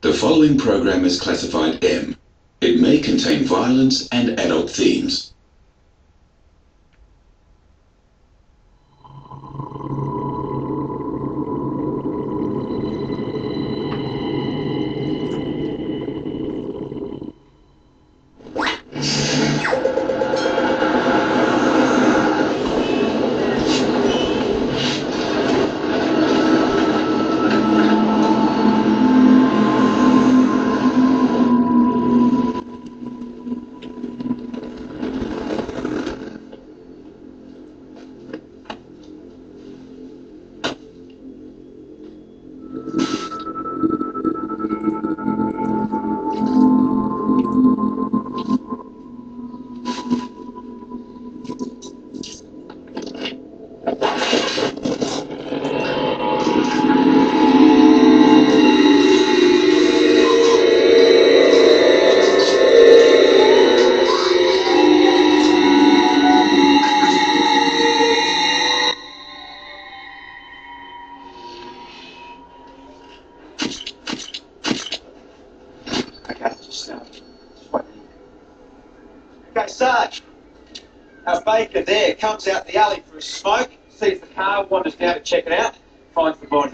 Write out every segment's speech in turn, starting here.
The following program is classified M. It may contain violence and adult themes. Okay, Sarge. Our baker there comes out the alley for a smoke, sees the car, wanders down to check it out, finds the body.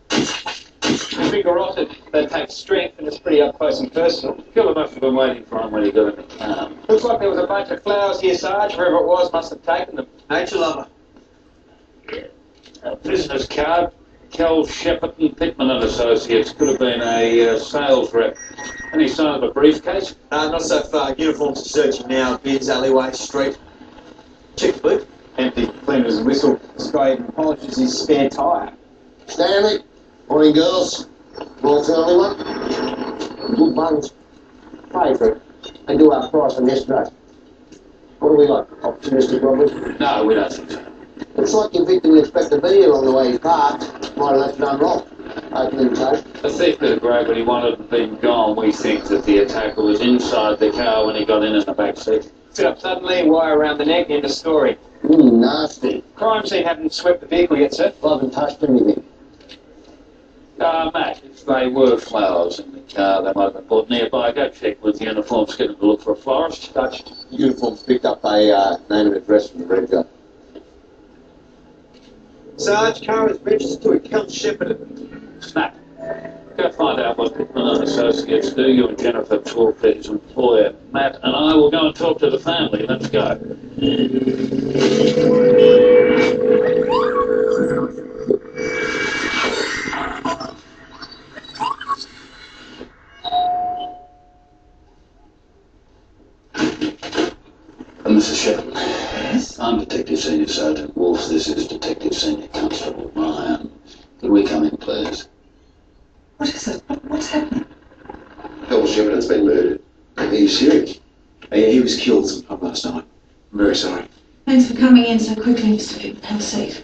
The bigger rotted, that takes strength and it's pretty up close and personal. Killer must have been waiting for him when he got in the car. Looks like there was a bunch of flowers here, Sarge. Whoever it was must have taken them. Nature lover. A business card. Kel Shepperton, Pittman and Associates. Could have been a sales rep. Any sign of a briefcase? Not so far. Uniforms are searching now. Bins, alleyway, street. Check the boot. Empty. Clean as a whistle. Sprayed and polishes his spare tyre. Stanley, morning girls. Royal family one. Good buns. Pay for it. And do our price from yesterday. What do we like? Opportunistic robbers? No, we don't think so. Looks like your victim would expect to be here on the way he parked. Might have left done wrong. Opening tape. The thief could have grabbed what he wanted and been gone. We think that the attacker was inside the car when he got in the back seat. Sit up suddenly, wire around the neck, end of story. Nasty. Crime scene haven't swept the vehicle yet, sir. I haven't touched anything. Matt, if they were flowers in the car, they might have been bought nearby. Go check with uniforms, get them to look for a florist. Touched. Uniforms picked up a name and address from the red gun. Sarge, car is registered to a Kel Shepperton. Snap. Go find out what Pittman and Associates do. You and Jennifer talk to his employer, Matt, and I will go and talk to the family. Let's go. Mrs. Shepperton. Yes? I'm Detective Senior Sergeant Wolf. This is Detective Senior Constable Ryan. Could we come in, please? What is it? What's happening? Kel Shepperton's been murdered. Are you serious? He was killed sometime last night. I'm very sorry. Thanks for coming in so quickly, Mr. Pittman. Have a seat.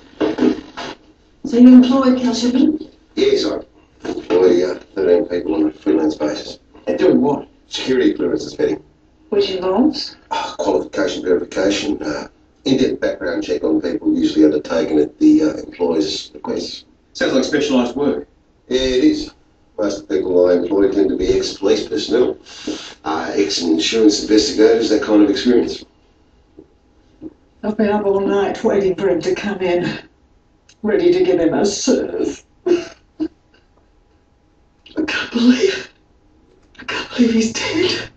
So you employed Kel Shepperton? Yes, I employ 13 people on a freelance basis. They're doing what? Security clearances vetting. Which involves? Qualification verification. In-depth background check on people usually undertaken at the employer's request. Sounds like specialised work. Yeah, it is. Most of the people I employ tend to be ex-police personnel, ex-insurance investigators, that kind of experience. I've been up all night waiting for him to come in, ready to give him a serve. I can't believe he's dead.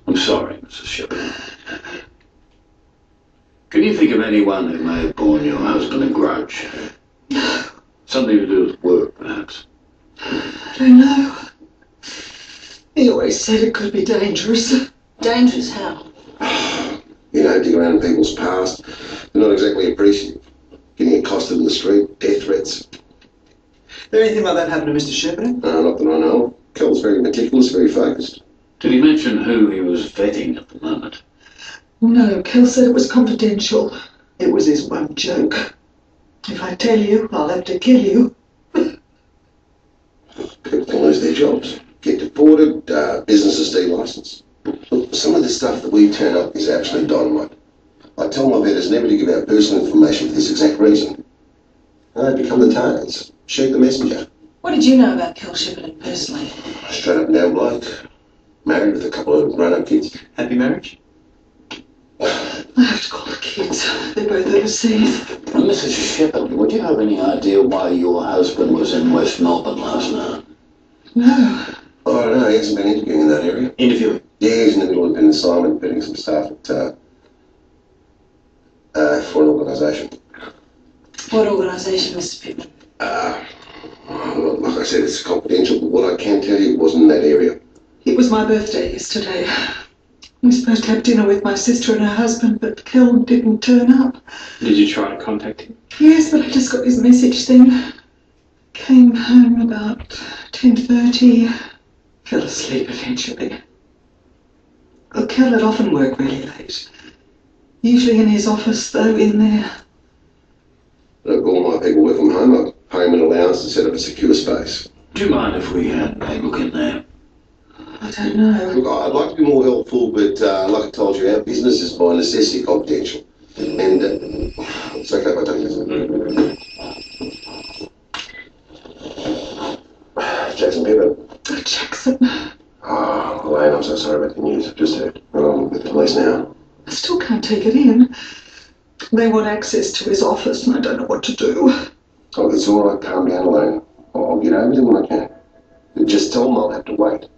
I'm sorry, Mrs. Shepperton. Can you think of anyone who may have borne your husband a grudge? Something to do with work, perhaps? I don't know. He always said it could be dangerous. Dangerous how? You know, dig around in people's past. They're not exactly appreciative. Getting accosted in the street, death threats. Did anything like that happen to Mr. Shepperton? No, not that I know of. Kel's very meticulous, very focused. Did he mention who he was vetting at the moment? No, Kel said it was confidential. It was his one joke. If I tell you, I'll have to kill you. People can lose their jobs, get deported, businesses delicensed. Look, some of the stuff that we turn up is actually dynamite. I tell my vetters never to give out personal information for this exact reason. They become the targets. Shoot the messenger. What did you know about Kel Shepperton personally? Straight up and down bloke. Married with a couple of grown-up kids. Happy marriage? I have to call the kids. They're both overseas. Mrs. Shepperton, would you have any idea why your husband was in West Melbourne last night? No. Oh, I don't know. He hasn't been interviewing in that area. Interviewing? Yeah, he's in the middle of an assignment, vetting some staff at, for an organisation. What organisation, Mr. Pittman? Well, like I said, it's confidential, but what I can tell you, it wasn't in that area. It was my birthday yesterday. We were supposed to have dinner with my sister and her husband, but Kel didn't turn up. Did you try to contact him? Yes, but I just got his message then. Came home about 10:30. Fell asleep eventually. Well, Kel had often worked really late. Usually in his office, though, in there. Look, all my people work from home. I pay them an allowance to set up a secure space. Do you mind if we had a look in there? I don't know. Look, I'd like to be more helpful, but like I told you, our business is by necessity confidential. And it's okay if I don't listen. Jackson Pepper. Oh, Jackson. Oh, Elaine, I'm so sorry about the news I've just heard. I'm with the police now. I still can't take it in. They want access to his office and I don't know what to do. Oh, it's all right. Calm down, Elaine. I'll get over them when I can. Just tell them I'll have to wait.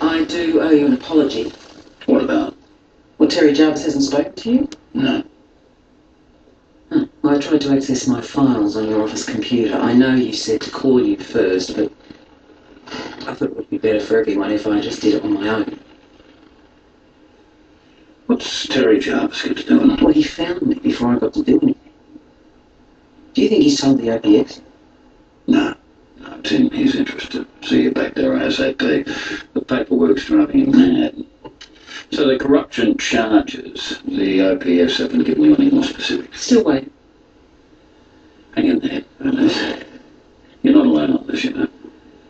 I do owe you an apology. What about? Well, Terry Jarvis hasn't spoken to you? No. Well, I tried to access my files on your office computer. I know you said to call you first, but I thought it would be better for everyone if I just did it on my own. What's Terry Jarvis got to do with it? Well, he found me before I got to do anything. Do you think he's told the OPS? No. No, Tim, he's interested. See you back there ASAP. The paperwork's driving him mad. So the corruption charges, the OPS haven't given you any more specifics. Still waiting. Hang in there, Ernest. You're not alone on this, you know.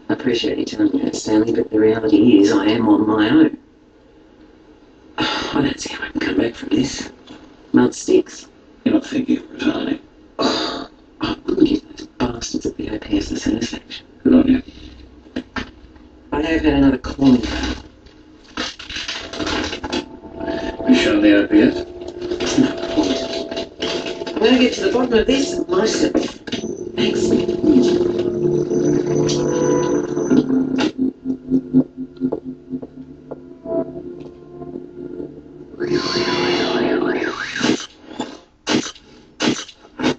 I appreciate you telling me that, Stanley, but the reality is I am on my own. I don't see how I can come back from this. Mud sticks. You're not thinking of resigning. I wouldn't give those bastards at the OPS the satisfaction. Good on you. I have had another calling. You shown the OPS? It's no point. I'm going to get to the bottom of this myself. Thanks.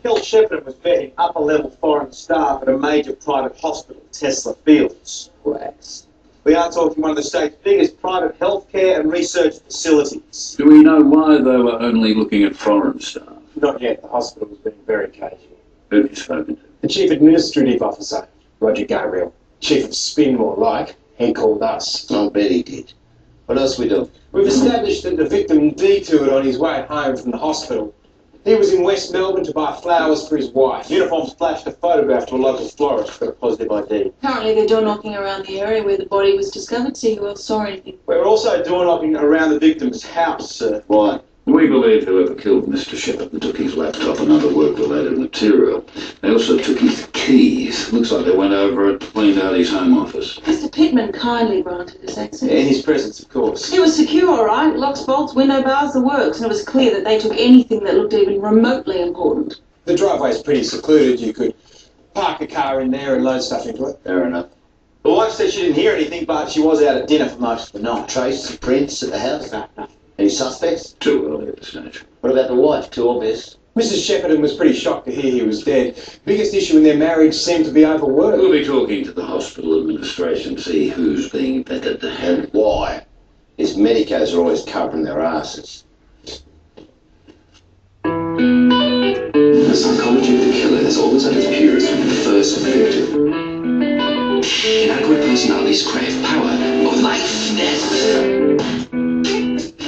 Kel Shepperton was vetting upper-level foreign staff at a major private hospital, Tesla Fields. Wax. We are talking one of the state's biggest private healthcare and research facilities. Do we know why they were only looking at foreign staff? Not yet. The hospital was being very cagey. Who have you spoken to? The Chief Administrative Officer, Roger Gabriel. Chief of Spin, more like. He called us. I'll bet he did. What else we do? We've established that the victim detoured on his way home from the hospital. He was in West Melbourne to buy flowers for his wife. Uniforms flashed a photograph to a local florist for a positive ID. Currently they're door knocking around the area where the body was discovered, see who else saw anything. We're also door knocking around the victim's house, sir. Why? We believe whoever killed Mr. Shepperton took his laptop and other work-related material. They also took his keys. Looks like they went over and cleaned out his home office. Mr. Pittman kindly granted us access. In his presence, of course. It was secure, all right. Locks, bolts, window bars, the works. And it was clear that they took anything that looked even remotely important. The driveway's pretty secluded. You could park a car in there and load stuff into it. Fair enough. The wife said she didn't hear anything, but she was out at dinner for most of the night. Trace, prints at the house? No. Any suspects? Too early at this stage. What about the wife? Too obvious. Mrs. Shepperton was pretty shocked to hear he was dead. Biggest issue in their marriage seemed to be overwork. We'll be talking to the hospital administration to see who's being vetted. And why? These medicos are always covering their asses. The psychology of the killer is always at its purest when the first victim. Inadequate personalities crave power or life, death.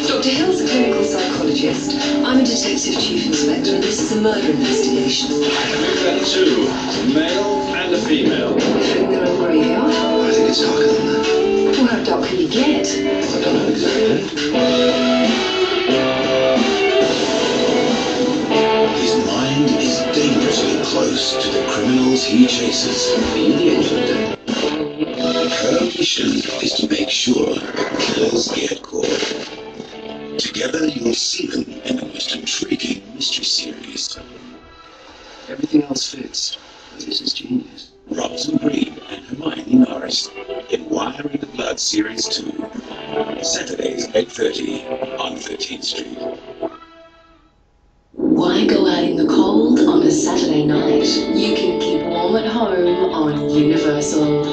Dr. Hill's a clinical psychologist. I'm a detective chief inspector, and this is a murder investigation. We've got two, a male and a female. Fitting their own graveyard? I think it's darker than that. Well, how dark can you get? I don't know exactly. His mind close to the criminals he chases. Be the angel of death. Her mission is to make sure killers get caught. Together, you'll see them in the most intriguing mystery series. Everything else fits. This is genius. Robson Green and Hermione Norris in Wire in the Blood Series 2. Saturdays, 8:30 on 13th Street. Why go out in the cold on a Saturday night? You can keep warm at home on Universal.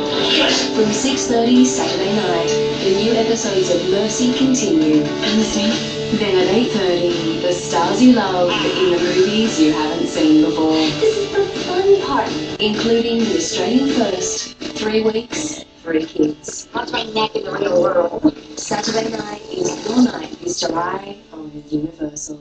From 6:30 Saturday night, the new episodes of Mercy continue. I'm listening. Then at 8:30, the stars you love in the movies you haven't seen before. This is the fun part. Including the Australian first, 3 weeks, 3 kids. What's my neck in the real world? Saturday night is your night this July on Universal.